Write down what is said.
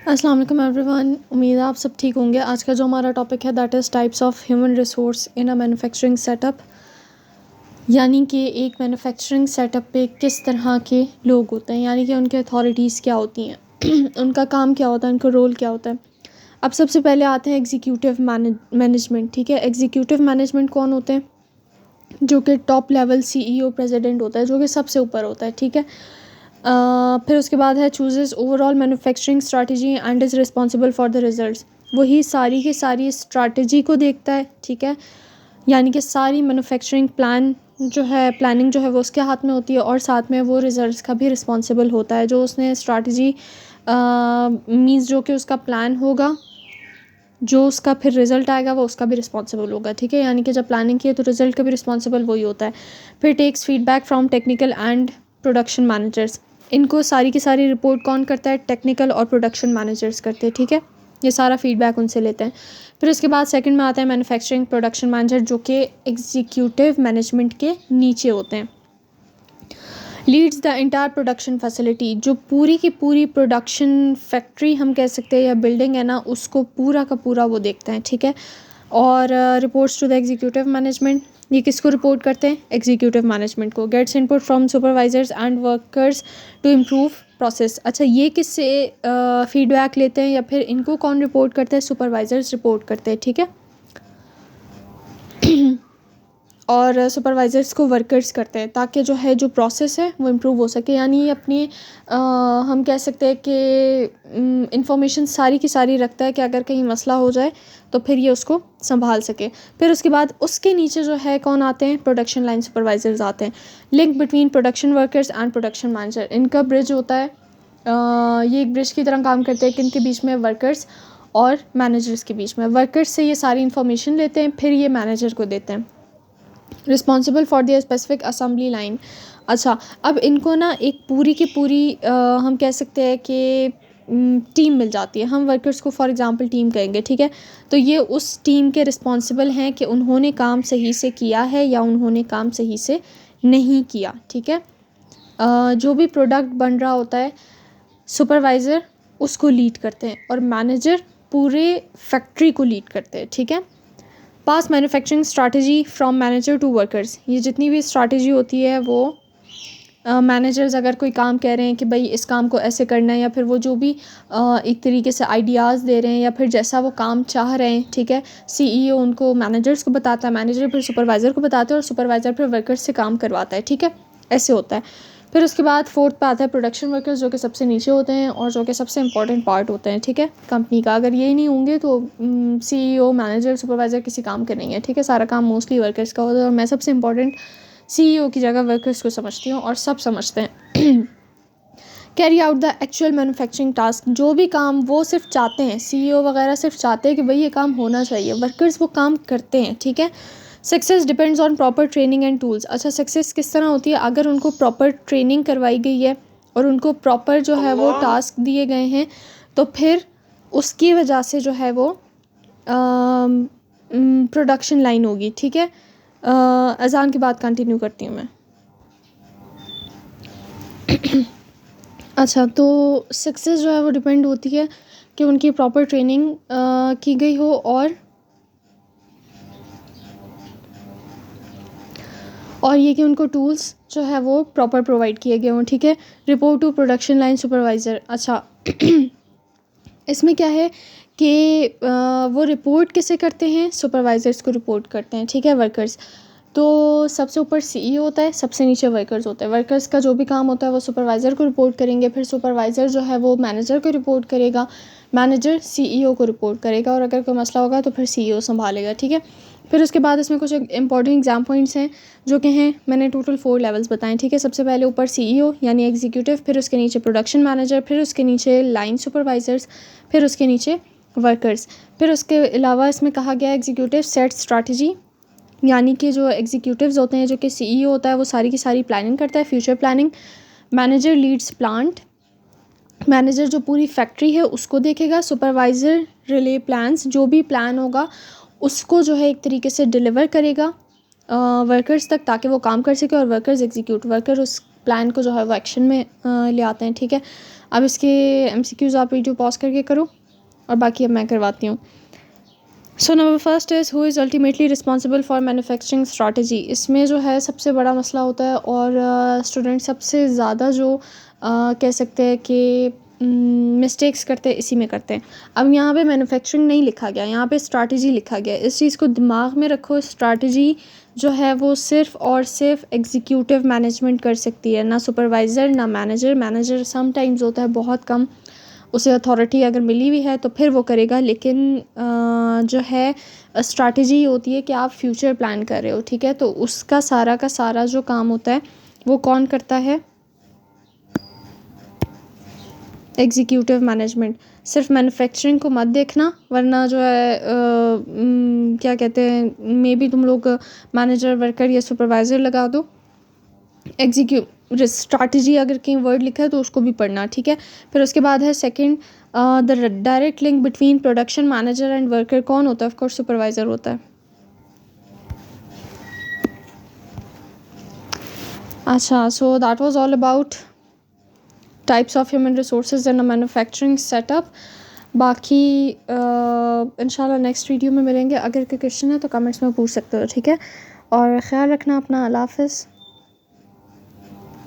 अस्सलाम वालेकुम एवरीवन। उम्मीद है आप सब ठीक होंगे। आज का जो हमारा टॉपिक है that is types of human resource in a manufacturing setup, यानी कि एक मैन्युफैक्चरिंग सेटअप पे किस तरह के लोग होते हैं, यानी कि उनके अथॉरिटीज़ क्या होती हैं उनका काम क्या होता है, उनका रोल क्या होता है। अब सबसे पहले आते हैं एग्जीक्यूटिव मैनेजमेंट। ठीक है, एग्जीक्यूटिव मैनेजमेंट कौन होते हैं? जो कि टॉप लेवल सीईओ प्रेसिडेंट होता है, जो कि सबसे ऊपर होता है। ठीक है, फिर उसके बाद है chooses overall manufacturing strategy and is responsible for the results. वही सारी की सारी स्ट्रैटेजी को देखता है। ठीक है, यानी कि सारी मैन्युफैक्चरिंग प्लानिंग जो है वो उसके हाथ में होती है, और साथ में वो रिजल्ट्स का भी रिस्पॉन्सिबल होता है। जो उसने स्ट्रैटेजी मीन्स जो कि उसका प्लान होगा, जो उसका फिर रिजल्ट आएगा वो उसका भी रिस्पॉन्सिबल होगा। ठीक है, यानी कि जब प्लानिंग की है तो रिजल्ट का भी रिस्पॉन्सिबल वही होता है। फिर takes feedback from technical and production managers. इनको सारी की सारी रिपोर्ट कौन करता है? टेक्निकल और प्रोडक्शन मैनेजर्स करते हैं। ठीक है, ये सारा फीडबैक उनसे लेते हैं। फिर उसके बाद सेकंड में आता है मैन्युफैक्चरिंग प्रोडक्शन मैनेजर, जो कि एग्जीक्यूटिव मैनेजमेंट के नीचे होते हैं। Leads the entire production facility, जो पूरी की पूरी प्रोडक्शन फैक्ट्री हम कह सकते हैं या बिल्डिंग है ना, उसको पूरा का पूरा वो देखते हैं। ठीक है, और reports to the executive management. ये किसको रिपोर्ट करते हैं? एग्जीक्यूटिव मैनेजमेंट को। Gets input from supervisors and workers to improve process. अच्छा, ये किससे फीडबैक लेते हैं या फिर इनको कौन रिपोर्ट करते हैं? सुपरवाइजर्स रिपोर्ट करते हैं। ठीक है, और सुपरवाइजर्स को वर्कर्स करते हैं, ताकि जो है जो प्रोसेस है वो इम्प्रूव हो सके। यानी ये अपनी हम कह सकते हैं कि इंफॉर्मेशन सारी की सारी रखता है कि अगर कहीं मसला हो जाए तो फिर ये उसको संभाल सके। फिर उसके बाद उसके नीचे जो है कौन आते हैं? प्रोडक्शन लाइन सुपरवाइजर्स आते हैं। Link between production workers and production manager, इनका ब्रिज होता है। ये एक ब्रिज की तरह काम करते हैं। किनके बीच में? वर्कर्स और मैनेजर्स के बीच में। वर्कर्स से ये सारी इन्फॉर्मेशन लेते हैं, फिर ये मैनेजर को देते हैं। Responsible for the specific assembly line. अच्छा, अब इनको ना एक पूरी की पूरी हम कह सकते हैं कि टीम मिल जाती है। हम वर्कर्स को फॉर एग्जांपल टीम कहेंगे। ठीक है, तो ये उस टीम के रिस्पॉन्सिबल हैं कि उन्होंने काम सही से किया है या उन्होंने काम सही से नहीं किया। ठीक है, जो भी प्रोडक्ट बन रहा होता है, सुपरवाइज़र उसको लीड करते हैं और मैनेजर पूरे फैक्ट्री को लीड करते हैं। ठीक है, pass manufacturing strategy from manager to workers. ये जितनी भी स्ट्रैटेजी होती है वो मैनेजर्स अगर कोई काम कह रहे हैं कि भाई इस काम को ऐसे करना है, या फिर वो जो भी एक तरीके से आइडियाज़ दे रहे हैं या फिर जैसा वो काम चाह रहे हैं, ठीक है, सीईओ उनको मैनेजर्स को बताता है, मैनेजर फिर सुपरवाइज़र को बताते हैं और सुपरवाइज़र फिर वर्कर्स से काम करवाता है। ठीक है, ऐसे होता है। फिर उसके बाद फोर्थ पे आता है प्रोडक्शन वर्कर्स, जो कि सबसे नीचे होते हैं और जो कि सबसे इंपॉर्टेंट पार्ट होते हैं। ठीक है, कंपनी का। अगर ये नहीं होंगे तो सीईओ मैनेजर सुपरवाइज़र किसी काम के नहीं है। ठीक है, सारा काम मोस्टली वर्कर्स का होता है, और मैं सबसे इंपॉर्टेंट सीईओ की जगह वर्कर्स को समझती हूँ, और सब समझते हैं। Carry out the actual manufacturing task, जो भी काम वो सिर्फ चाहते हैं, सीईओ वगैरह सिर्फ चाहते हैं कि भाई ये काम होना चाहिए, वर्कर्स वो काम करते हैं। ठीक है, success depends on proper training and tools. अच्छा, सक्सेस किस तरह होती है? अगर उनको प्रॉपर ट्रेनिंग करवाई गई है और उनको प्रॉपर जो है वो टास्क दिए गए हैं, तो फिर उसकी वजह से जो है वो प्रोडक्शन लाइन होगी। ठीक है, अजान के बाद कंटिन्यू करती हूँ मैं। अच्छा, तो सक्सेस जो है वो डिपेंड होती है कि उनकी प्रॉपर ट्रेनिंग की गई हो, और ये कि उनको टूल्स जो है वो प्रॉपर प्रोवाइड किए गए हों। ठीक है, report to production line supervisor. अच्छा, इसमें क्या है कि वो रिपोर्ट किसे करते हैं? सुपरवाइज़र्स को रिपोर्ट करते हैं। ठीक है, वर्कर्स। तो सबसे ऊपर सीईओ होता है, सबसे नीचे वर्कर्स होते हैं। वर्कर्स का जो भी काम होता है वो सुपरवाइज़र को रिपोर्ट करेंगे, फिर सुपरवाइज़र जो है वो मैनेजर को रिपोर्ट करेगा, मैनेजर सीईओ को रिपोर्ट करेगा, और अगर कोई मसला होगा तो फिर सीईओ संभालेगा। ठीक है, फिर उसके बाद इसमें कुछ इंपॉर्टेंट एग्जाम पॉइंट्स हैं, जो कि हैं, मैंने टोटल 4 लेवल्स बताएं। ठीक है, सबसे पहले ऊपर सीईओ यानी एग्जीक्यूटिव, फिर उसके नीचे प्रोडक्शन मैनेजर, फिर उसके नीचे लाइन सुपरवाइज़र्स, फिर उसके नीचे वर्कर्स। फिर उसके अलावा इसमें कहा गया एग्जीक्यूटिव सेट स्ट्रैटेजी, यानी कि जो एग्जीक्यूटिव्स होते हैं, जो कि सीईओ होता है, वो सारी की सारी प्लानिंग करता है, future planning. Manager leads plant, manager जो पूरी फैक्ट्री है उसको देखेगा। सुपरवाइज़र रिले प्लान्स, जो भी प्लान होगा उसको जो है एक तरीके से डिलीवर करेगा वर्कर्स तक, ताकि वो काम कर सके, और वर्कर्स एग्जीक्यूट, वर्कर उस प्लान को जो है वो एक्शन में ले आते हैं। ठीक है, अब इसके MCQs आप वीडियो पॉज करके करो और बाकी अब मैं करवाती हूँ। So number first is who is ultimately responsible for manufacturing strategy. इसमें जो है सबसे बड़ा मसला होता है और स्टूडेंट सबसे ज़्यादा जो कह सकते हैं कि मिस्टेक्स करते हैं इसी में करते हैं। अब यहाँ पे मैन्युफैक्चरिंग नहीं लिखा गया, यहाँ पे स्ट्रैटेजी लिखा गया। इस चीज़ को दिमाग में रखो, स्ट्रैटेजी जो है वो सिर्फ़ और सिर्फ एग्जीक्यूटिव मैनेजमेंट कर सकती है, ना सुपरवाइज़र ना मैनेजर। मैनेजर समटाइम्स होता है बहुत कम, उसे अथॉरिटी अगर मिली हुई है तो फिर वो करेगा, लेकिन जो है स्ट्रैटेजी होती है कि आप फ्यूचर प्लान कर रहे हो, ठीक है। तो उसका सारा का सारा जो काम होता है वो कौन करता है? Executive management. सिर्फ मैन्युफैक्चरिंग को मत देखना, वरना जो है क्या कहते हैं, मे बी तुम लोग मैनेजर वर्कर या सुपरवाइज़र लगा दो। स्ट्रैटेजी अगर कहीं वर्ड लिखा है तो उसको भी पढ़ना, ठीक है। फिर उसके बाद है second, the direct link between production manager and worker. कौन होता है? ऑफ कोर्स सुपरवाइज़र होता है। अच्छा, so that was all about types of human resources in a manufacturing setup. बाकी इंशाल्लाह नेक्स्ट वीडियो में मिलेंगे। अगर कोई क्वेश्चन है तो कमेंट्स में पूछ सकते हो, ठीक है। और ख़्याल रखना अपना। अल्लाह हाफ़िज़।